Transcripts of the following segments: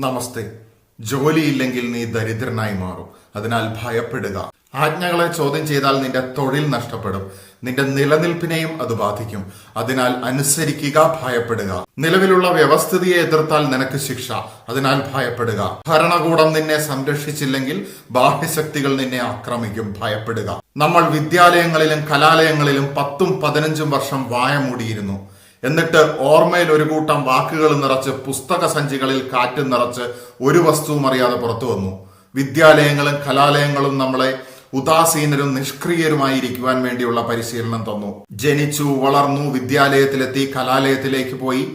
നമസ്തേ. ജോലിയില്ലെങ്കിൽ നീ ദരിദ്രനായി മാറും. അതിനാൽ ഭയപ്പെടുക. ആജ്ഞകളെ ചോദ്യം ചെയ്താൽ നിന്റെ തൊഴിൽ നഷ്ടപ്പെടും. നിന്റെ നിലനിൽപ്പിനെയും അത് ബാധിക്കും. അതിനാൽ അനുസരിക്കുക, ഭയപ്പെടുക. നിലവിലുള്ള വ്യവസ്ഥിതിയെ എതിർത്താൽ നിനക്ക് ശിക്ഷ. അതിനാൽ ഭയപ്പെടുക. ഭരണകൂടം നിന്നെ സംരക്ഷിച്ചില്ലെങ്കിൽ ബാഹ്യശക്തികൾ നിന്നെ ആക്രമിക്കും. ഭയപ്പെടുക. നമ്മൾ വിദ്യാലയങ്ങളിലും കലാലയങ്ങളിലും 10-15 വർഷം വായ മൂടിയിരുന്നു. എന്നിട്ട് ഓർമ്മയിൽ ഒരു കൂട്ടം വാക്കുകൾ നിറച്ച് പുസ്തക സഞ്ചികളിൽ കാറ്റ് നിറച്ച് ഒരു വസ്തുവും അറിയാതെ പുറത്തു വന്നു. വിദ്യാലയങ്ങളും കലാലയങ്ങളും നമ്മളെ ഉദാസീനരും നിഷ്ക്രിയരുമായിരിക്കുവാൻ വേണ്ടിയുള്ള പരിശീലനം തന്നു. ജനിച്ചു, വളർന്നു, വിദ്യാലയത്തിലെത്തി, കലാലയത്തിലേക്ക് പോയി,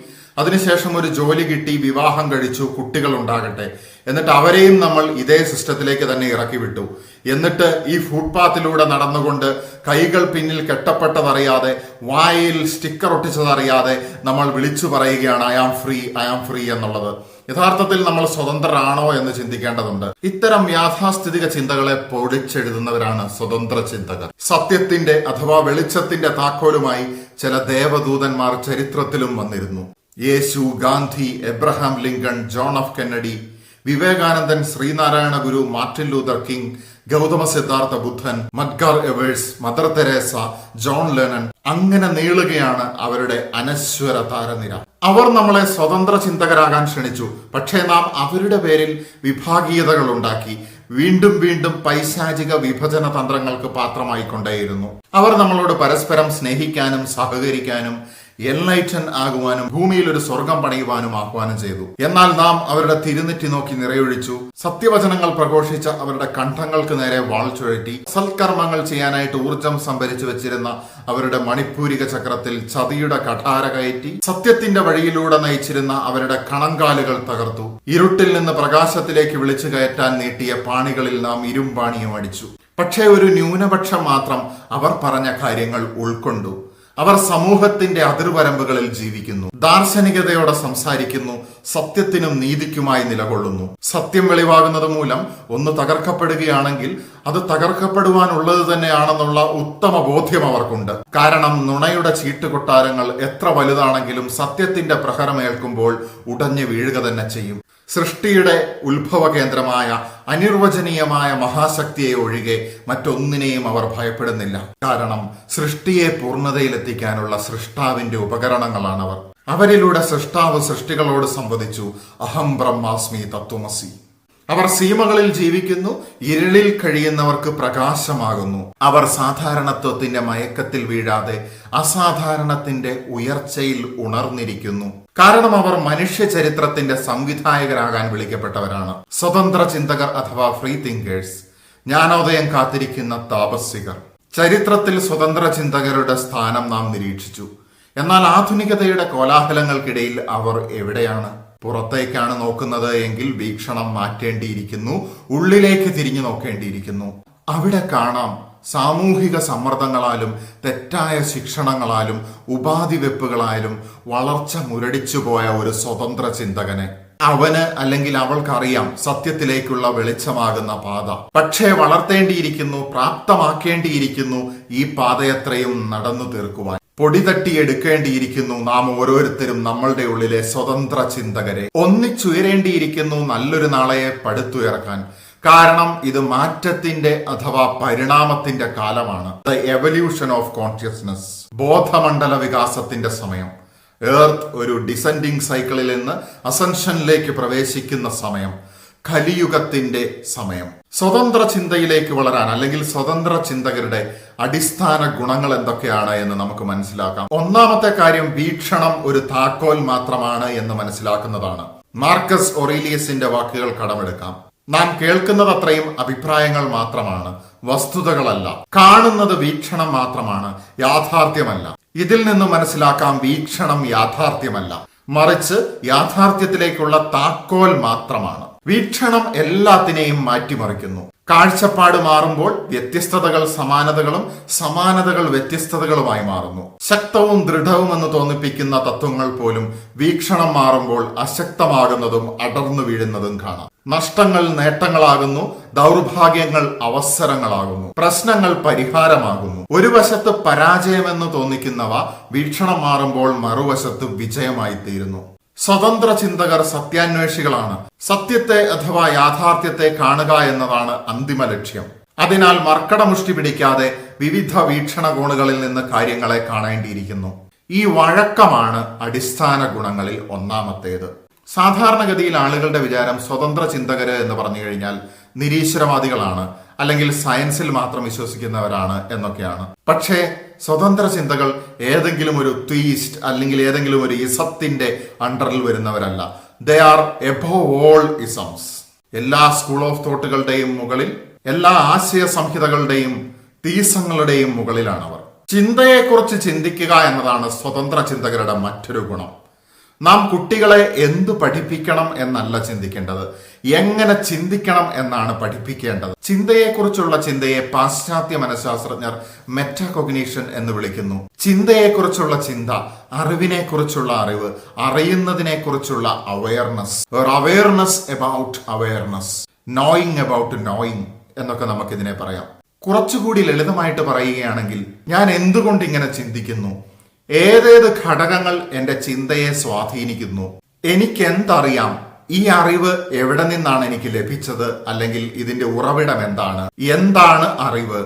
അതിനുശേഷം ഒരു ജോലി കിട്ടി, വിവാഹം കഴിച്ചു, കുട്ടികൾ ഉണ്ടാകട്ടെ. എന്നിട്ട് അവരെയും നമ്മൾ ഇതേ സിസ്റ്റത്തിലേക്ക് തന്നെ ഇറക്കി വിട്ടു. എന്നിട്ട് ഈ ഫുട്പാത്തിലൂടെ നടന്നുകൊണ്ട് കൈകൾ പിന്നിൽ കെട്ടപ്പെട്ടതറിയാതെ, വായിൽ സ്റ്റിക്കർ ഒട്ടിച്ചതറിയാതെ നമ്മൾ വിളിച്ചു പറയുകയാണ് I am free, I am free എന്നുള്ളത്. യഥാർത്ഥത്തിൽ നമ്മൾ സ്വതന്ത്രരാണോ എന്ന് ചിന്തിക്കേണ്ടതുണ്ട്. ഇത്തരം യാഥാസ്ഥിതിക ചിന്തകളെ പൊടിച്ചെഴുതുന്നവരാണ് സ്വതന്ത്ര ചിന്തകർ. സത്യത്തിന്റെ അഥവാ വെളിച്ചത്തിന്റെ താക്കോലുമായി ചില ദേവദൂതന്മാർ ചരിത്രത്തിലും വന്നിരുന്നു. Yeshu, Gandhi, Abraham Lincoln, John F Kennedy, Vivekanandan, Sreenarayana Guru, Martin Luther King, Gautama Siddhartha Buddhan, Medgar Evers, Mother Teresa, John Lennon, അങ്ങനെ നീളുകയാണ് അവരുടെ അനശ്വര താരനിര. അവർ നമ്മളെ സ്വതന്ത്ര ചിന്തകരാകാൻ ക്ഷണിച്ചു. പക്ഷേ നാം അവരുടെ പേരിൽ വിഭാഗീയതകൾ ഉണ്ടാക്കി വീണ്ടും വീണ്ടും പൈശാചിക വിഭജന തന്ത്രങ്ങൾക്ക് പാത്രമായിക്കൊണ്ടേയിരുന്നു. അവർ നമ്മളോട് പരസ്പരം സ്നേഹിക്കാനും സഹകരിക്കാനും എൻലൈറ്റൻ ആകുവാനും ഭൂമിയിൽ ഒരു സ്വർഗം പണിയുവാനും ആഹ്വാനം ചെയ്തു. എന്നാൽ നാം അവരുടെ തിരുനെറ്റി നോക്കി നിറയൊഴിച്ചു. സത്യവചനങ്ങൾ പ്രഘോഷിച്ച അവരുടെ കണ്ഠങ്ങൾക്ക് നേരെ വാൾ ചുഴറ്റി. സൽക്കർമ്മങ്ങൾ ചെയ്യാനായിട്ട് ഊർജം സംഭരിച്ചു വെച്ചിരുന്ന അവരുടെ മണിപ്പൂരിക ചക്രത്തിൽ ചതിയുടെ കഠാര കയറ്റി. സത്യത്തിന്റെ വഴിയിലൂടെ നയിച്ചിരുന്ന അവരുടെ കണങ്കാലുകൾ തകർത്തു. ഇരുട്ടിൽ നിന്ന് പ്രകാശത്തിലേക്ക് വിളിച്ചു കയറ്റാൻ നീട്ടിയ പാണികളിൽ നാം ഇരുമ്പാണിയും അടിച്ചു. പക്ഷേ ഒരു ന്യൂനപക്ഷം മാത്രം അവർ പറഞ്ഞ കാര്യങ്ങൾ ഉൾക്കൊണ്ടു. അവർ സമൂഹത്തിന്റെ അതിർവരമ്പുകളിൽ ജീവിക്കുന്നു, ദാർശനികതയോടെ സംസാരിക്കുന്നു, സത്യത്തിനും നീതിക്കുമായി നിലകൊള്ളുന്നു. സത്യം വെളിവാകുന്നത് മൂലം ഒന്ന് തകർക്കപ്പെടുകയാണെങ്കിൽ അത് തകർക്കപ്പെടുവാനുള്ളത് തന്നെയാണെന്നുള്ള ഉത്തമ ബോധ്യം അവർക്കുണ്ട്. കാരണം നുണയുടെ ചീട്ടുകൊട്ടാരങ്ങൾ എത്ര വലുതാണെങ്കിലും സത്യത്തിന്റെ പ്രഹരമേൽക്കുമ്പോൾ ഉടഞ്ഞു വീഴുക തന്നെ ചെയ്യും. സൃഷ്ടിയുടെ ഉത്ഭവ കേന്ദ്രമായ അനിർവചനീയമായ മഹാശക്തിയെ ഒഴികെ മറ്റൊന്നിനെയും അവർ ഭയപ്പെടുന്നില്ല. കാരണം സൃഷ്ടിയെ പൂർണ്ണതയിലെത്തിക്കാനുള്ള സൃഷ്ടാവിന്റെ ഉപകരണങ്ങളാണവർ. അവരിലൂടെ സൃഷ്ടാവ് സൃഷ്ടികളോട് സംവദിച്ചു, അഹം ബ്രഹ്മാസ്മി തത്വമസി. അവർ സീമകളിൽ ജീവിക്കുന്നു, ഇരുളിൽ കഴിയുന്നവർക്ക് പ്രകാശമാകുന്നു. അവർ സാധാരണത്വത്തിന്റെ മയക്കത്തിൽ വീഴാതെ അസാധാരണത്തിന്റെ ഉയർച്ചയിൽ ഉണർന്നിരിക്കുന്നു. കാരണം അവർ മനുഷ്യ ചരിത്രത്തിന്റെ സംവിധായകരാകാൻ വിളിക്കപ്പെട്ടവരാണ്. സ്വതന്ത്ര ചിന്തകർ അഥവാ ഫ്രീ തിങ്കേഴ്സ്, ജ്ഞാനോദയം കാത്തിരിക്കുന്ന താപസ്വികർ. ചരിത്രത്തിൽ സ്വതന്ത്ര ചിന്തകരുടെ സ്ഥാനം നാം നിരീക്ഷിച്ചു. എന്നാൽ ആധുനികതയുടെ കോലാഹലങ്ങൾക്കിടയിൽ അവർ എവിടെയാണ്? പുറത്തേക്കാണ് നോക്കുന്നത് എങ്കിൽ വീക്ഷണം മാറ്റേണ്ടിയിരിക്കുന്നു, ഉള്ളിലേക്ക് തിരിഞ്ഞു നോക്കേണ്ടിയിരിക്കുന്നു. അവിടെ കാണാം സാമൂഹിക സമ്മർദ്ദങ്ങളാലും തെറ്റായ ശിക്ഷണങ്ങളാലും ഉപാധി വെപ്പുകളായാലും വളർച്ച മുരടിച്ചുപോയ ഒരു സ്വതന്ത്ര ചിന്തകനെ. അവന് അല്ലെങ്കിൽ അവൾക്കറിയാം സത്യത്തിലേക്കുള്ള വെളിച്ചമാകുന്ന പാത. പക്ഷേ വളർത്തേണ്ടിയിരിക്കുന്നു, പ്രാപ്തമാക്കേണ്ടിയിരിക്കുന്നു ഈ പാതയത്രയും നടന്നു തീർക്കുവാൻ. പൊടി തട്ടിയെടുക്കേണ്ടിയിരിക്കുന്നു നാം ഓരോരുത്തരും നമ്മളുടെ ഉള്ളിലെ സ്വതന്ത്ര ചിന്തകരെ. ഒന്നിച്ചുയരേണ്ടിയിരിക്കുന്നു നല്ലൊരു നാളെയെ പടുത്തുയർക്കാൻ. കാരണം ഇത് മാറ്റത്തിന്റെ അഥവാ പരിണാമത്തിന്റെ കാലമാണ്. ദ എവല്യൂഷൻ ഓഫ് കോൺഷ്യസ്നസ്, ബോധമണ്ഡല വികാസത്തിന്റെ സമയം. എർത്ത് ഒരു ഡിസെൻഡിങ് സൈക്കിളിൽ നിന്ന് അസെൻഷനിലേക്ക് പ്രവേശിക്കുന്ന സമയം, കലിയുഗത്തിന്റെ സമയം. സ്വതന്ത്ര ചിന്തയിലേക്ക് വളരാൻ അല്ലെങ്കിൽ സ്വതന്ത്ര ചിന്തകരുടെ അടിസ്ഥാന ഗുണങ്ങൾ എന്തൊക്കെയാണ് എന്ന് നമുക്ക് മനസ്സിലാക്കാം. ഒന്നാമത്തെ കാര്യം, വീക്ഷണം ഒരു താക്കോൽ മാത്രമാണ് എന്ന് മനസ്സിലാക്കുന്നതാണ്. മാർക്കസ് ഒറീലിയസിന്റെ വാക്കുകൾ കടമെടുക്കാം. നാം കേൾക്കുന്നത് അത്രയും അഭിപ്രായങ്ങൾ മാത്രമാണ്, വസ്തുതകളല്ല. കാണുന്നത് വീക്ഷണം മാത്രമാണ്, യാഥാർത്ഥ്യമല്ല. ഇതിൽ നിന്ന് മനസ്സിലാക്കാം വീക്ഷണം യാഥാർത്ഥ്യമല്ല, മറിച്ച് യാഥാർത്ഥ്യത്തിലേക്കുള്ള താക്കോൽ മാത്രമാണ്. വീക്ഷണം എല്ലാത്തിനെയും മാറ്റിമറിക്കുന്നു. കാഴ്ചപ്പാട് മാറുമ്പോൾ വ്യത്യസ്തതകൾ സമാനതകളും സമാനതകൾ വ്യത്യസ്തതകളുമായി മാറുന്നു. ശക്തവും ദൃഢവും എന്ന് തോന്നിപ്പിക്കുന്ന തത്വങ്ങൾ പോലും വീക്ഷണം മാറുമ്പോൾ അശക്തമാകുന്നതും അടർന്നു വീഴുന്നതും കാണാം. നഷ്ടങ്ങൾ നേട്ടങ്ങളാകുന്നു, ദൗർഭാഗ്യങ്ങൾ അവസരങ്ങളാകുന്നു, പ്രശ്നങ്ങൾ പരിഹാരമാകുന്നു. ഒരു വശത്ത് പരാജയമെന്ന് തോന്നിക്കുന്നവ വീക്ഷണം മാറുമ്പോൾ മറുവശത്ത് വിജയമായി തീരുന്നു. സ്വതന്ത്ര ചിന്തകർ സത്യാന്വേഷികളാണ്. സത്യത്തെ അഥവാ യാഥാർത്ഥ്യത്തെ കാണുക എന്നതാണ് അന്തിമ ലക്ഷ്യം. അതിനാൽ മർക്കടമുഷ്ടി പിടിക്കാതെ വിവിധ വീക്ഷണകോണുകളിൽ നിന്ന് കാര്യങ്ങളെ കാണേണ്ടിയിരിക്കുന്നു. ഈ വഴക്കമാണ് അടിസ്ഥാന ഗുണങ്ങളിൽ ഒന്നാമത്തേത്. സാധാരണഗതിയിൽ ആളുകളുടെ വിചാരം സ്വതന്ത്ര ചിന്തകര് എന്ന് പറഞ്ഞു കഴിഞ്ഞാൽ നിരീശ്വരവാദികളാണ്, അല്ലെങ്കിൽ സയൻസിൽ മാത്രം വിശ്വസിക്കുന്നവരാണ് എന്നൊക്കെയാണ്. പക്ഷേ സ്വതന്ത്ര ചിന്തകൾ ഏതെങ്കിലും ഒരു തീയിസ്റ്റ് അല്ലെങ്കിൽ ഏതെങ്കിലും ഒരു ഇസത്തിന്റെ അണ്ടറിൽ വരുന്നവരല്ല. They are above all isms. എല്ലാ സ്കൂൾ ഓഫ് തോട്ടുകളുടെയും മുകളിൽ, എല്ലാ ആശയ സംഹിതകളുടെയും തീസങ്ങളുടെയും മുകളിലാണ് അവർ. ചിന്തയെക്കുറിച്ച് ചിന്തിക്കുക എന്നതാണ് സ്വതന്ത്ര ചിന്തകരുടെ മറ്റൊരു ഗുണം. നാം കുട്ടികളെ എന്തു പഠിപ്പിക്കണം എന്നല്ല ചിന്തിക്കേണ്ടത്, എങ്ങനെ ചിന്തിക്കണം എന്നാണ് പഠിപ്പിക്കേണ്ടത്. ചിന്തയെക്കുറിച്ചുള്ള ചിന്തയെ പാശ്ചാത്യ മനഃശാസ്ത്രജ്ഞർ മെറ്റാകോഗ്നീഷൻ എന്ന് വിളിക്കുന്നു. ചിന്തയെക്കുറിച്ചുള്ള ചിന്ത, അറിവിനെക്കുറിച്ചുള്ള അറിവ്, അറിയുന്നതിനെക്കുറിച്ചുള്ള awareness, awareness about awareness, knowing about knowing എന്നൊക്കെ നമുക്കിതിനെ പറയാം. കുറച്ചുകൂടി ലളിതമായിട്ട് പറയുകയാണെങ്കിൽ, ഞാൻ എന്തുകൊണ്ട് ഇങ്ങനെ ചിന്തിക്കുന്നു, ഏതേത് ഘടകങ്ങൾ എന്റെ ചിന്തയെ സ്വാധീനിക്കുന്നു, എനിക്കെന്തറിയാം, ഈ അറിവ് എവിടെ നിന്നാണ് എനിക്ക് ലഭിച്ചത്, അല്ലെങ്കിൽ ഇതിന്റെ ഉറവിടം എന്താണ് അറിവ്,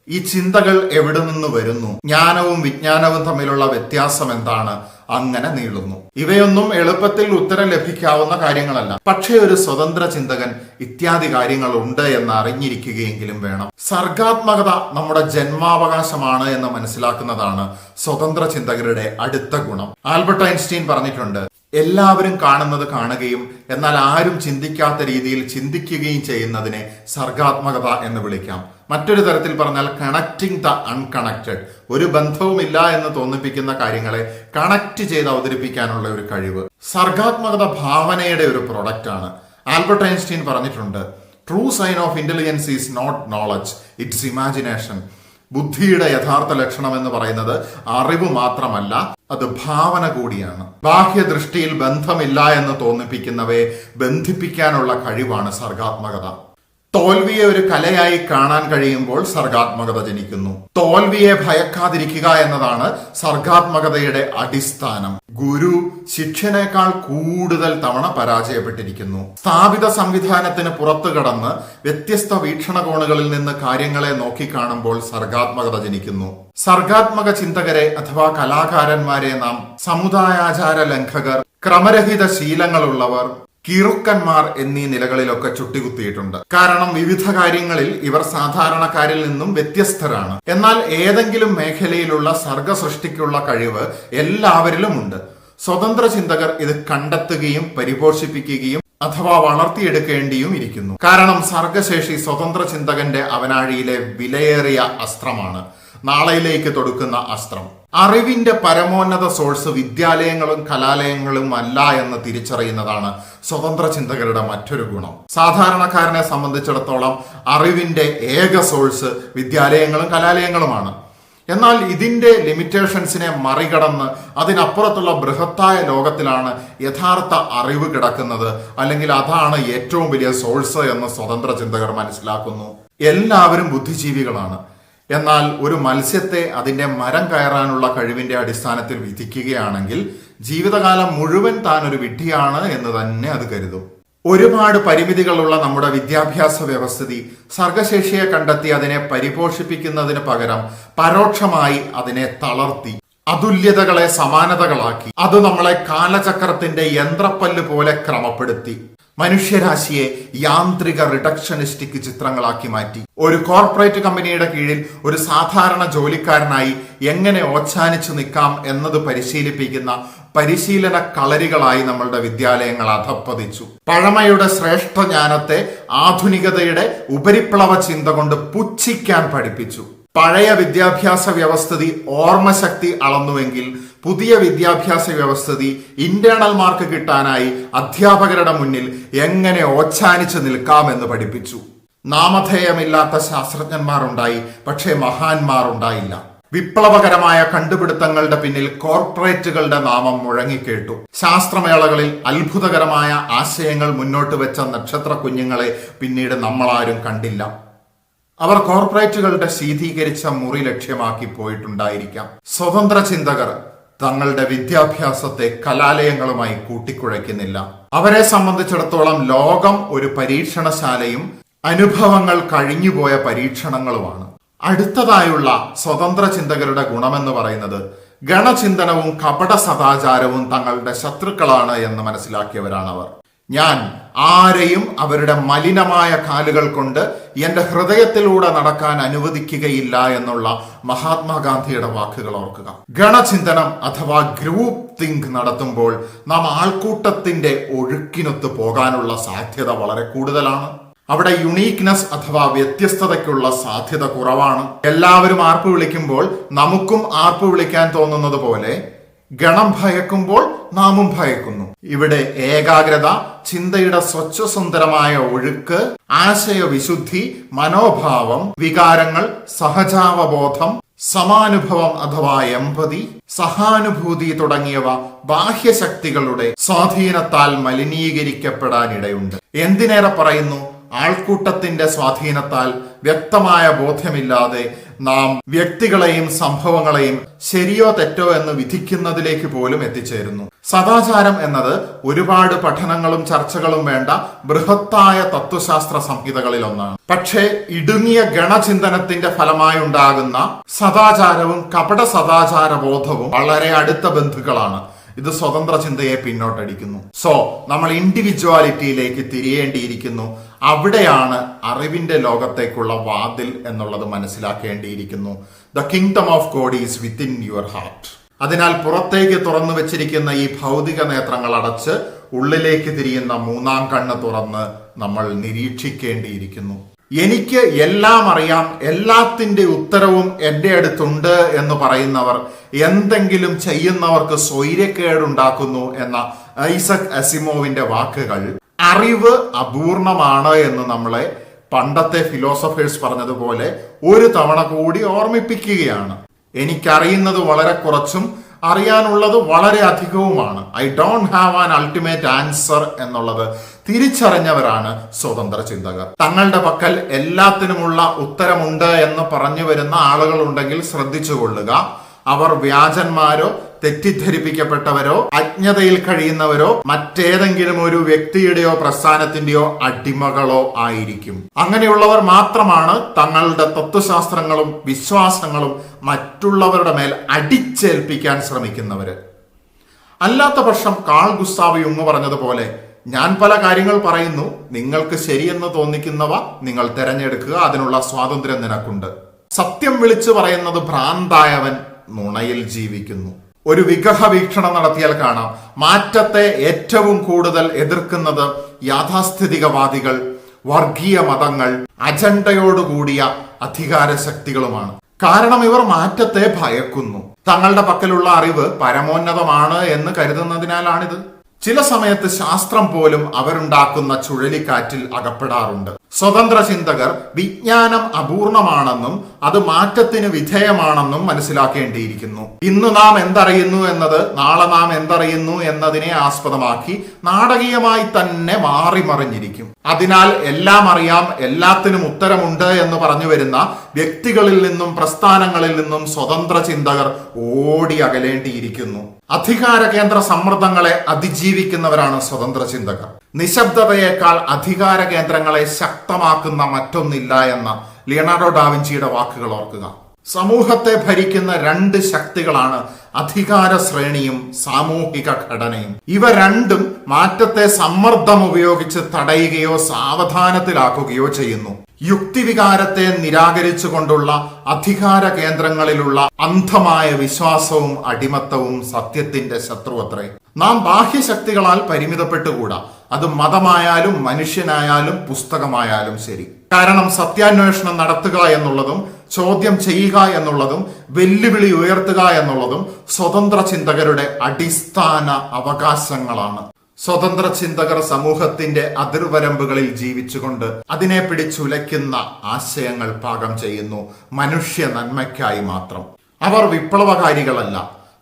ഈ ചിന്തകൾ എവിടെ നിന്ന് വരുന്നു, ജ്ഞാനവും വിജ്ഞാനവും തമ്മിലുള്ള വ്യത്യാസം എന്താണ്, അങ്ങനെ നീളുന്നു. ഇവയൊന്നും എളുപ്പത്തിൽ ഉത്തരം ലഭിക്കാവുന്ന കാര്യങ്ങളല്ല. പക്ഷേ ഒരു സ്വതന്ത്ര ചിന്തകൻ ഇത്യാദി കാര്യങ്ങൾ ഉണ്ട് എന്ന് അറിഞ്ഞിരിക്കുകയെങ്കിലും വേണം. സർഗാത്മകത നമ്മുടെ ജന്മാവകാശമാണ് എന്ന് മനസ്സിലാക്കുന്നതാണ് സ്വതന്ത്ര ചിന്തകരുടെ അടുത്ത ഗുണം. ആൽബർട്ട് ഐൻസ്റ്റീൻ പറഞ്ഞിട്ടുണ്ട്, എല്ലാവരും കാണുന്നത് കാണുകയും എന്നാൽ ആരും ചിന്തിക്കാത്ത രീതിയിൽ ചിന്തിക്കുകയും ചെയ്യുന്നതിനെ സർഗാത്മകത എന്ന് വിളിക്കാം. മറ്റൊരു തരത്തിൽ പറഞ്ഞാൽ കണക്റ്റിംഗ് ദ അൺകണക്റ്റഡ്. ഒരു ബന്ധവുമില്ല എന്ന് തോന്നിപ്പിക്കുന്ന കാര്യങ്ങളെ കണക്ട് ചെയ്ത് അവതരിപ്പിക്കാനുള്ള ഒരു കഴിവ്. സർഗാത്മകത ഭാവനയുടെ ഒരു പ്രൊഡക്റ്റ് ആണ്. ആൽബർട്ട് ഐൻസ്റ്റീൻ പറഞ്ഞിട്ടുണ്ട്, true sign of intelligence is not knowledge, it's imagination. ബുദ്ധിയുടെ യഥാർത്ഥ ലക്ഷണം എന്ന് പറയുന്നത് അറിവ് മാത്രമല്ല, അത് ഭാവന കൂടിയാണ്. ബാഹ്യദൃഷ്ടിയിൽ ബന്ധമില്ല എന്ന് തോന്നിപ്പിക്കുന്നവയെ ബന്ധിപ്പിക്കാനുള്ള കഴിവാണ് സർഗാത്മകത. തോൽവിയെ ഒരു കലയായി കാണാൻ കഴിയുമ്പോൾ സർഗാത്മകത ജനിക്കുന്നു. തോൽവിയെ ഭയക്കാതിരിക്കുക എന്നതാണ് സർഗാത്മകതയുടെ അടിസ്ഥാനം. ഗുരു ശിഷ്യനേക്കാൾ കൂടുതൽ തവണ പരാജയപ്പെട്ടിരിക്കുന്നു. സ്ഥാപിത സംവിധാനത്തിന് പുറത്തു കടന്ന് വ്യത്യസ്ത വീക്ഷണകോണുകളിൽ നിന്ന് കാര്യങ്ങളെ നോക്കിക്കാണുമ്പോൾ സർഗാത്മകത ജനിക്കുന്നു. സർഗാത്മക ചിന്തകരെ അഥവാ കലാകാരന്മാരെ നാം സമുദായാചാര ലംഘകർ, ക്രമരഹിത ശീലങ്ങളുള്ളവർ, കിറുക്കന്മാർ എന്നീ നിലകളിലൊക്കെ ചുട്ടികുത്തിയിട്ടുണ്ട്. കാരണം വിവിധ കാര്യങ്ങളിൽ ഇവർ സാധാരണക്കാരിൽ നിന്നും വ്യത്യസ്തരാണ്. എന്നാൽ ഏതെങ്കിലും മേഖലയിലുള്ള സർഗസൃഷ്ടിക്കുള്ള കഴിവ് എല്ലാവരിലുമുണ്ട്. സ്വതന്ത്ര ചിന്തകർ ഇത് കണ്ടെത്തുകയും പരിപോഷിപ്പിക്കുകയും അഥവാ വളർത്തിയെടുക്കേണ്ടിയും ഇരിക്കുന്നു. കാരണം സർഗശേഷി സ്വതന്ത്ര ചിന്തകന്റെ അവനാഴിയിലെ വിലയേറിയ അസ്ത്രമാണ്, നാളെയിലേക്ക് തൊടുക്കുന്ന അസ്ത്രം. അറിവിന്റെ പരമോന്നത സോഴ്സ് വിദ്യാലയങ്ങളും കലാലയങ്ങളും അല്ല എന്ന് തിരിച്ചറിയുന്നതാണ് സ്വതന്ത്ര ചിന്തകരുടെ മറ്റൊരു ഗുണം. സാധാരണക്കാരനെ സംബന്ധിച്ചിടത്തോളം അറിവിന്റെ ഏക സോഴ്സ് വിദ്യാലയങ്ങളും കലാലയങ്ങളുമാണ്. എന്നാൽ ഇതിന്റെ ലിമിറ്റേഷൻസിനെ മറികടന്ന് അതിനപ്പുറത്തുള്ള ബൃഹത്തായ ലോകത്തിലാണ് യഥാർത്ഥ അറിവ് കിടക്കുന്നത്, അല്ലെങ്കിൽ അതാണ് ഏറ്റവും വലിയ സോഴ്സ് എന്ന് സ്വതന്ത്ര ചിന്തകർ മനസ്സിലാക്കുന്നു. എല്ലാവരും ബുദ്ധിജീവികളാണ്. എന്നാൽ ഒരു മത്സ്യത്തെ അതിന്റെ മരം കയറാനുള്ള കഴിവിന്റെ അടിസ്ഥാനത്തിൽ വിധിക്കുകയാണെങ്കിൽ ജീവിതകാലം മുഴുവൻ താൻ ഒരു വിഡ്ഢിയാണ് എന്ന് തന്നെ അത് കരുതും. ഒരുപാട് പരിമിതികളുള്ള നമ്മുടെ വിദ്യാഭ്യാസ വ്യവസ്ഥിതി സർഗശേഷിയെ കണ്ടെത്തി അതിനെ പരിപോഷിപ്പിക്കുന്നതിന് പകരം പരോക്ഷമായി അതിനെ തളർത്തി, അതുല്യതകളെ സമാനതകളാക്കി, അത് നമ്മളെ കാലചക്രത്തിന്റെ യന്ത്രപ്പല്ല് പോലെ ക്രമപ്പെടുത്തി മനുഷ്യരാശിയെ യാന്ത്രിക റിഡക്ഷനിസ്റ്റിക് ചിത്രങ്ങളാക്കി മാറ്റി. ഒരു കോർപ്പറേറ്റ് കമ്പനിയുടെ കീഴിൽ ഒരു സാധാരണ ജോലിക്കാരനായി എങ്ങനെ ഓച്ഛാനിച്ചു നിൽക്കാം എന്നത് പരിശീലിപ്പിക്കുന്ന പരിശീലന കളരികളായി നമ്മളുടെ വിദ്യാലയങ്ങൾ അധപ്പതിച്ചു. പഴമയുടെ ശ്രേഷ്ഠ ജ്ഞാനത്തെ ആധുനികതയുടെ ഉപരിപ്ലവ ചിന്ത കൊണ്ട് പുച്ഛിക്കാൻ പഠിപ്പിച്ചു. പഴയ വിദ്യാഭ്യാസ വ്യവസ്ഥിതി ഓർമ്മശക്തി അളന്നുവെങ്കിൽ പുതിയ വിദ്യാഭ്യാസ വ്യവസ്ഥിതി ഇന്റേണൽ മാർക്ക് കിട്ടാനായി അധ്യാപകരുടെ മുന്നിൽ എങ്ങനെ ഓച്ഛാനിച്ചു നിൽക്കാമെന്ന് പഠിപ്പിച്ചു. നാമധേയമില്ലാത്ത ശാസ്ത്രജ്ഞന്മാരുണ്ടായി, പക്ഷേ മഹാന്മാർ ഉണ്ടായില്ല. വിപ്ലവകരമായ കണ്ടുപിടുത്തങ്ങളുടെ പിന്നിൽ കോർപ്പറേറ്റുകളുടെ നാമം മുഴങ്ങിക്കേട്ടു. ശാസ്ത്രമേളകളിൽ അത്ഭുതകരമായ ആശയങ്ങൾ മുന്നോട്ട് വെച്ച നക്ഷത്ര കുഞ്ഞുങ്ങളെ പിന്നീട് നമ്മളാരും കണ്ടില്ല. അവർ കോർപ്പറേറ്റുകളുടെ ശീതീകരിച്ച മുറി ലക്ഷ്യമാക്കി പോയിട്ടുണ്ടായിരിക്കാം. സ്വതന്ത്ര ചിന്തകർ തങ്ങളുടെ വിദ്യാഭ്യാസത്തെ കലാലയങ്ങളുമായി കൂട്ടിക്കുഴയ്ക്കുന്നില്ല. അവരെ സംബന്ധിച്ചിടത്തോളം ലോകം ഒരു പരീക്ഷണശാലയും അനുഭവങ്ങൾ കഴിഞ്ഞുപോയ പരീക്ഷണങ്ങളുമാണ്. അടുത്തതായുള്ള സ്വതന്ത്ര ചിന്തകരുടെ ഗുണമെന്ന് പറയുന്നത് ഗണചിന്തനവും കപട സദാചാരവും തങ്ങളുടെ ശത്രുക്കളാണ് എന്ന് മനസ്സിലാക്കിയവരാണവർ. ഞാൻ ആരെയും അവരുടെ മലിനമായ കാലുകൾ കൊണ്ട് എന്റെ ഹൃദയത്തിലൂടെ നടക്കാൻ അനുവദിക്കുകയില്ല എന്നുള്ള മഹാത്മാഗാന്ധിയുടെ വാക്കുകൾ ഓർക്കുക. ഗണചിന്തനം അഥവാ ഗ്രൂപ്പ് തിങ്ക് നടത്തുമ്പോൾ നാം ആൾക്കൂട്ടത്തിന്റെ ഒഴുക്കിനൊത്ത് പോകാനുള്ള സാധ്യത വളരെ കൂടുതലാണ്. അവിടെ യുണീക്നെസ് അഥവാ വ്യത്യസ്തതയ്ക്കുള്ള സാധ്യത കുറവാണ്. എല്ലാവരും ആർപ്പ് വിളിക്കുമ്പോൾ നമുക്കും ആർപ്പ് വിളിക്കാൻ തോന്നുന്നത് പോലെ ഗണം ഭയക്കുമ്പോൾ നാമും ഭയക്കുന്നു. ഇവിടെ ഏകാഗ്രത, ചിന്തയുടെ സ്വച്ഛസുന്ദരമായ ഒഴുക്ക്, ആശയവിശുദ്ധി, മനോഭാവം, വികാരങ്ങൾ, സഹജാവബോധം, സമാനുഭവം അഥവാ എമ്പതി, സഹാനുഭൂതി തുടങ്ങിയവ ബാഹ്യശക്തികളുടെ സ്വാധീനത്താൽ മലിനീകരിക്കപ്പെടാനിടയുണ്ട്. എന്തിനേറെ പറയുന്നു, ആൾക്കൂട്ടത്തിന്റെ സ്വാധീനത്താൽ വ്യക്തമായ ബോധ്യമില്ലാതെ നാം വ്യക്തികളെയും സംഭവങ്ങളെയും ശരിയോ തെറ്റോ എന്ന് വിധിക്കുന്നതിലേക്ക് പോലും എത്തിച്ചേരുന്നു. സദാചാരം എന്നത് ഒരുപാട് പഠനങ്ങളും ചർച്ചകളും വേണ്ട ബൃഹത്തായ തത്വശാസ്ത്ര സംഹിതകളിൽ ഒന്നാണ്. പക്ഷേ ഇടുങ്ങിയ ഗണചിന്തനത്തിന്റെ ഫലമായി ഉണ്ടാകുന്ന സദാചാരവും കപട സദാചാര ബോധവും വളരെ അടുത്ത ബന്ധുക്കളാണ്. ഇത് സ്വതന്ത്ര ചിന്തയെ പിന്നോട്ടടിക്കുന്നു. നമ്മൾ ഇൻഡിവിജ്വാലിറ്റിയിലേക്ക് തിരിയേണ്ടിയിരിക്കുന്നു. അവിടെയാണ് അറിവിന്റെ ലോകത്തേക്കുള്ള വാതിൽ എന്നുള്ളത് മനസ്സിലാക്കേണ്ടിയിരിക്കുന്നു. The kingdom of God is within your heart. അതിനാൽ പുറത്തേക്ക് തുറന്നു വെച്ചിരിക്കുന്ന ഈ ഭൗതിക നേത്രങ്ങൾ അടച്ച് ഉള്ളിലേക്ക് തിരിയുന്ന മൂന്നാം കണ്ണ് തുറന്ന് നമ്മൾ നിരീക്ഷിക്കേണ്ടിയിരിക്കുന്നു. എനിക്ക് എല്ലാം അറിയാം, എല്ലാത്തിന്റെ ഉത്തരവും എന്റെ അടുത്തുണ്ട് എന്ന് പറയുന്നവർ എന്തെങ്കിലും ചെയ്യുന്നവർക്ക് സ്വൈര്യക്കേടുണ്ടാക്കുന്നു എന്ന ഐസക് അസിമോവിന്റെ വാക്കുകൾ അറിവ് അപൂർണമാണ് എന്ന് നമ്മളെ പണ്ടത്തെ ഫിലോസഫേഴ്സ് പറഞ്ഞതുപോലെ ഒരു തവണ കൂടി ഓർമ്മിപ്പിക്കുകയാണ്. എനിക്കറിയുന്നത് വളരെ കുറച്ചും അറിയാനുള്ളത് വളരെ അധികവുമാണ്. I don't have an ultimate answer എന്നുള്ളത് തിരിച്ചറിഞ്ഞവരാണ് സ്വതന്ത്ര ചിന്തകർ. തങ്ങളുടെ പക്കൽ എല്ലാത്തിനുമുള്ള ഉത്തരമുണ്ട് എന്ന് പറഞ്ഞു വരുന്ന ആളുകൾ ഉണ്ടെങ്കിൽ ശ്രദ്ധിച്ചുകൊള്ളുക. അവർ വ്യാജന്മാരോ തെറ്റിദ്ധരിപ്പിക്കപ്പെട്ടവരോ അജ്ഞതയിൽ കഴിയുന്നവരോ മറ്റേതെങ്കിലും ഒരു വ്യക്തിയുടെയോ പ്രസ്ഥാനത്തിന്റെയോ അടിമകളോ ആയിരിക്കും. അങ്ങനെയുള്ളവർ മാത്രമാണ് തങ്ങളുടെ തത്വശാസ്ത്രങ്ങളും വിശ്വാസങ്ങളും മറ്റുള്ളവരുടെ മേൽ അടിച്ചേൽപ്പിക്കാൻ ശ്രമിക്കുന്നവര്. അല്ലാത്ത പക്ഷം കാൾ ഗുസ്താവ് യുങ് പറഞ്ഞതുപോലെ ഞാൻ പല കാര്യങ്ങൾ പറയുന്നു, നിങ്ങൾക്ക് ശരിയെന്ന് തോന്നിക്കുന്നവ നിങ്ങൾ തിരഞ്ഞെടുക്കുക, അതിനുള്ള സ്വാതന്ത്ര്യം നിനക്കുണ്ട്. സത്യം വിളിച്ചു പറയുന്നത് ഭ്രാന്തായവൻ നുണയിൽ ജീവിക്കുന്നു. ഒരു വിഗ്രഹ വീക്ഷണം നടത്തിയാൽ കാണാം, മാറ്റത്തെ ഏറ്റവും കൂടുതൽ എതിർക്കുന്നത് യാഥാസ്ഥിതികവാദികൾ, വർഗീയ മതങ്ങൾ, അജണ്ടയോടുകൂടിയ അധികാര ശക്തികളുമാണ്. കാരണം ഇവർ മാറ്റത്തെ ഭയക്കുന്നു. തങ്ങളുടെ പക്കലുള്ള അറിവ് പരമോന്നതമാണ് എന്ന് കരുതുന്നതിനാലാണിത്. ചില സമയത്ത് ശാസ്ത്രം പോലും അവരുണ്ടാക്കുന്ന ചുഴലിക്കാറ്റിൽ അകപ്പെടാറുണ്ട്. സ്വതന്ത്ര ചിന്തകർ വിജ്ഞാനം അപൂർണമാണെന്നും അത് മാറ്റത്തിന് വിധേയമാണെന്നും മനസ്സിലാക്കേണ്ടിയിരിക്കുന്നു. ഇന്ന് നാം എന്തറിയുന്നു എന്നത് നാളെ നാം എന്തറിയുന്നു എന്നതിനെ ആസ്പദമാക്കി നാടകീയമായി തന്നെ മാറിമറിഞ്ഞിരിക്കും. അതിനാൽ എല്ലാം അറിയാം, എല്ലാത്തിനും ഉത്തരമുണ്ട് എന്ന് പറഞ്ഞു വരുന്ന വ്യക്തികളിൽ നിന്നും പ്രസ്ഥാനങ്ങളിൽ നിന്നും സ്വതന്ത്ര ചിന്തകർ ഓടി അകലേണ്ടിയിരിക്കുന്നു. അധികാര കേന്ദ്ര സമ്മർദ്ദങ്ങളെ അതിജീവിക്കുന്നവരാണ് സ്വതന്ത്ര ചിന്തകർ. നിശബ്ദതയേക്കാൾ അധികാര കേന്ദ്രങ്ങളെ ശക്തമാക്കുന്ന മറ്റൊന്നില്ല എന്ന ലിയനാർഡോ ഡാവിഞ്ചിയുടെ വാക്കുകൾ ഓർക്കുക. സമൂഹത്തെ ഭരിക്കുന്ന രണ്ട് ശക്തികളാണ് അധികാര ശ്രേണിയും സാമൂഹിക ഘടനയും. ഇവ രണ്ടും മാറ്റത്തെ സമ്മർദ്ദം ഉപയോഗിച്ച് തടയുകയോ സാവധാനത്തിലാക്കുകയോ ചെയ്യുന്നു. യുക്തിവികാരത്തെ നിരാകരിച്ചുകൊണ്ടുള്ള അധികാര കേന്ദ്രങ്ങളിലുള്ള അന്ധമായ വിശ്വാസവും അടിമത്തവും സത്യത്തിന്റെ ശത്രുവത്രേ. നാം ബാഹ്യശക്തികളാൽ പരിമിതപ്പെട്ടുകൂടാ. അത് മതമായാലും മനുഷ്യനായാലും പുസ്തകമായാലും ശരി. കാരണം സത്യാന്വേഷണം നടത്തുക എന്നുള്ളതും ചോദ്യം ചെയ്യുക എന്നുള്ളതും വെല്ലുവിളി ഉയർത്തുക എന്നുള്ളതും സ്വതന്ത്ര ചിന്തകരുടെ അടിസ്ഥാന അവകാശങ്ങളാണ്. സ്വതന്ത്ര ചിന്തകർ സമൂഹത്തിന്റെ അതിർവരമ്പുകളിൽ ജീവിച്ചുകൊണ്ട് അതിനെ പിടിച്ചുലയ്ക്കുന്ന ആശയങ്ങൾ പാകം ചെയ്യുന്നു, മനുഷ്യ നന്മയ്ക്കായി മാത്രം. അവർ വിപ്ലവകാരികളല്ല,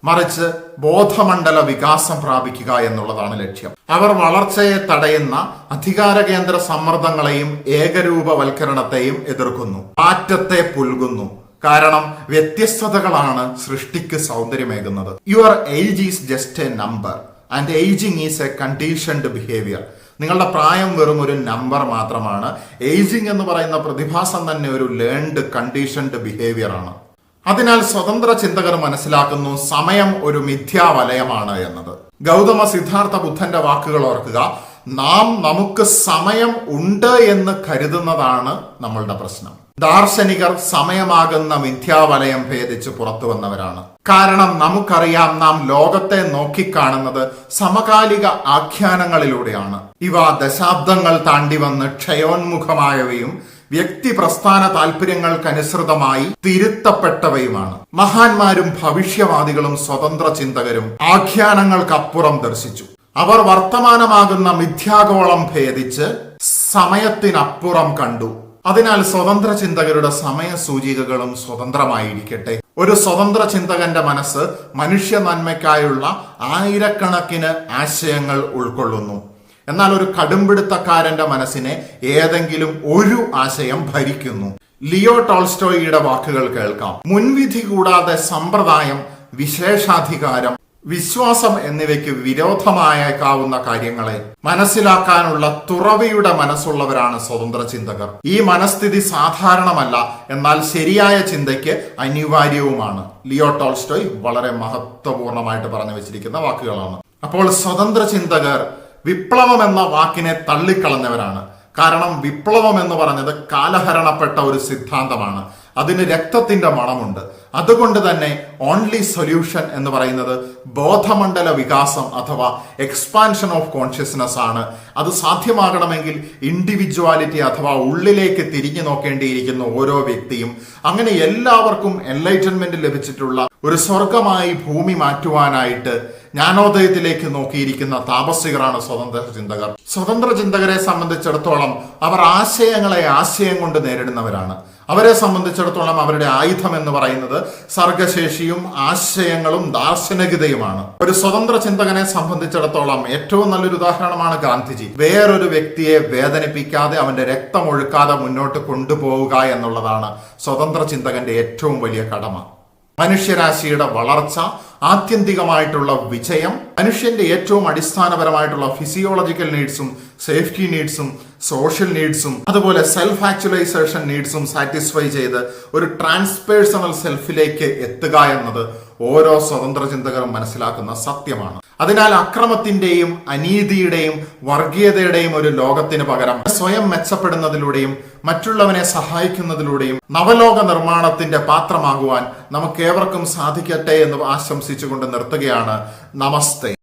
മറിച്ച് ബോധമണ്ഡല വികാസം പ്രാപിക്കുക എന്നുള്ളതാണ് ലക്ഷ്യം. അവർ വളർച്ചയെ തടയുന്ന അധികാര കേന്ദ്ര സമ്മർദ്ദങ്ങളെയും ഏകരൂപവൽക്കരണത്തെയും എതിർക്കുന്നു, മാറ്റത്തെ പുൽകുന്നു. കാരണം വ്യത്യസ്തതകളാണ് സൃഷ്ടിക്ക് സൗന്ദര്യമേകുന്നത്. Your age is just a number and ageing is a conditioned behaviour. നിങ്ങളുടെ പ്രായം വെറും ഒരു നമ്പർ മാത്രമാണ്. ഏജിങ് എന്ന് പറയുന്ന പ്രതിഭാസം തന്നെ ഒരു ലേൺഡ് കണ്ടീഷൻഡ് ബിഹേവിയർ ആണ്. അതിനാൽ സ്വതന്ത്ര ചിന്തകർ മനസ്സിലാക്കുന്നു സമയം ഒരു മിഥ്യാവലയമാണ് എന്നത്. ഗൗതമ സിദ്ധാർത്ഥ ബുദ്ധന്റെ വാക്കുകൾ ഓർക്കുക. നമുക്ക് സമയം ഉണ്ട് എന്ന് കരുതുന്നതാണ് നമ്മളുടെ പ്രശ്നം. ദാർശനികർ സമയമാകുന്ന മിഥ്യാവലയം ഭേദിച്ച് പുറത്തു വന്നവരാണ്. കാരണം നമുക്കറിയാം, നാം ലോകത്തെ നോക്കിക്കാണുന്നത് സമകാലിക ആഖ്യാനങ്ങളിലൂടെയാണ്. ഇവ ദശാബ്ദങ്ങൾ താണ്ടി വന്ന് ക്ഷയോന്മുഖമായവയും വ്യക്തി പ്രസ്ഥാന താല്പര്യങ്ങൾക്കനുസൃതമായി തിരുത്തപ്പെട്ടവയുമാണ്. മഹാന്മാരും ഭവിഷ്യവാദികളും സ്വതന്ത്ര ചിന്തകരും ആഖ്യാനങ്ങൾക്കപ്പുറം ദർശിച്ചു. അവർ വർത്തമാനമാകുന്ന മിഥ്യാഗോളം ഭേദിച്ച് സമയത്തിനപ്പുറം കണ്ടു. അതിനാൽ സ്വതന്ത്ര ചിന്തകരുടെ സമയ സൂചികകളും സ്വതന്ത്രമായിരിക്കട്ടെ. ഒരു സ്വതന്ത്ര ചിന്തകന്റെ മനസ്സ് മനുഷ്യ നന്മയ്ക്കായുള്ള ആയിരക്കണക്കിന് ആശയങ്ങൾ ഉൾക്കൊള്ളുന്നു. എന്നാൽ ഒരു കടുംപിടുത്തക്കാരന്റെ മനസ്സിനെ ഏതെങ്കിലും ഒരു ആശയം ഭരിക്കുന്നു. ലിയോ ടോൾസ്റ്റോയിയുടെ വാക്കുകൾ കേൾക്കാം. മുൻവിധി കൂടാതെ സമ്പ്രദായം, വിശേഷാധികാരം, വിശ്വാസം എന്നിവയ്ക്ക് വിരോധമായേക്കാവുന്ന കാര്യങ്ങളെ മനസ്സിലാക്കാനുള്ള തുറവിയുടെ മനസ്സുള്ളവരാണ് സ്വതന്ത്ര ചിന്തകർ. ഈ മനസ്ഥിതി സാധാരണമല്ല, എന്നാൽ ശരിയായ ചിന്തയ്ക്ക് അനിവാര്യവുമാണ്. ലിയോ ടോൾസ്റ്റോയ് വളരെ മഹത്വപൂർണമായിട്ട് പറഞ്ഞു വെച്ചിരിക്കുന്ന വാക്കുകളാണ്. അപ്പോൾ സ്വതന്ത്ര ചിന്തകർ വിപ്ലവം എന്ന വാക്കിനെ തള്ളിക്കളഞ്ഞവരാണ്. കാരണം വിപ്ലവം എന്ന് പറഞ്ഞത് കാലഹരണപ്പെട്ട ഒരു സിദ്ധാന്തമാണ്. അതിന് രക്തത്തിന്റെ മണമുണ്ട്. അതുകൊണ്ട് തന്നെ ഓൺലി സൊല്യൂഷൻ എന്ന് പറയുന്നത് ബോധമണ്ഡല വികാസം അഥവാ എക്സ്പാൻഷൻ ഓഫ് കോൺഷ്യസ്നെസ് ആണ്. അത് സാധ്യമാകണമെങ്കിൽ ഇൻഡിവിജ്വാലിറ്റി അഥവാ ഉള്ളിലേക്ക് തിരിഞ്ഞു നോക്കേണ്ടിയിരിക്കുന്ന ഓരോ വ്യക്തിയും. അങ്ങനെ എല്ലാവർക്കും എൻലൈറ്റൻമെന്റ് ലഭിച്ചിട്ടുള്ള ഒരു സ്വർഗമായി ഭൂമി മാറ്റുവാനായിട്ട് ജ്ഞാനോദയത്തിലേക്ക് നോക്കിയിരിക്കുന്ന താപസികരാണ് സ്വതന്ത്ര ചിന്തകർ. സ്വതന്ത്ര ചിന്തകരെ സംബന്ധിച്ചിടത്തോളം അവർ ആശയങ്ങളെ ആശയം കൊണ്ട് നേരിടുന്നവരാണ്. അവരെ സംബന്ധിച്ചിടത്തോളം അവരുടെ ആയുധം എന്ന് പറയുന്നത് സർഗശേഷിയും ആശയങ്ങളും ദാർശനികതയുമാണ്. ഒരു സ്വതന്ത്ര ചിന്തകനെ സംബന്ധിച്ചിടത്തോളം ഏറ്റവും നല്ലൊരു ഉദാഹരണമാണ് ഗാന്ധിജി. വേറൊരു വ്യക്തിയെ വേദനിപ്പിക്കാതെ അവന്റെ രക്തം ഒഴുക്കാതെ മുന്നോട്ട് കൊണ്ടുപോവുക എന്നുള്ളതാണ് സ്വതന്ത്ര ചിന്തകന്റെ ഏറ്റവും വലിയ കടമ. മനുഷ്യരാശിയുടെ വളർച്ച, ആത്യന്തികമായിട്ടുള്ള വിജയം, മനുഷ്യന്റെ ഏറ്റവും അടിസ്ഥാനപരമായിട്ടുള്ള ഫിസിയോളജിക്കൽ നീഡ്സും സേഫ്റ്റി നീഡ്സും സോഷ്യൽ നീഡ്സും അതുപോലെ സെൽഫ് ആക്ച്വലൈസേഷൻ നീഡ്സും സാറ്റിസ്ഫൈ ചെയ്ത് ഒരു ട്രാൻസ്പേഴ്സണൽ സെൽഫിലേക്ക് എത്തുക എന്നത് ഓരോ സ്വതന്ത്ര ചിന്തകരും മനസ്സിലാക്കുന്ന സത്യമാണ്. അതിനാൽ അക്രമത്തിന്റെയും അനീതിയുടെയും വർഗീയതയുടെയും ഒരു ലോകത്തിന് പകരം സ്വയം മെച്ചപ്പെടുന്നതിലൂടെയും മറ്റുള്ളവനെ സഹായിക്കുന്നതിലൂടെയും നവലോക നിർമ്മാണത്തിന്റെ പാത്രമാകുവാൻ നമുക്കേവർക്കും സാധിക്കട്ടെ എന്ന് ആശംസിച്ചുകൊണ്ട് നിർത്തുകയാണ്. നമസ്തേ.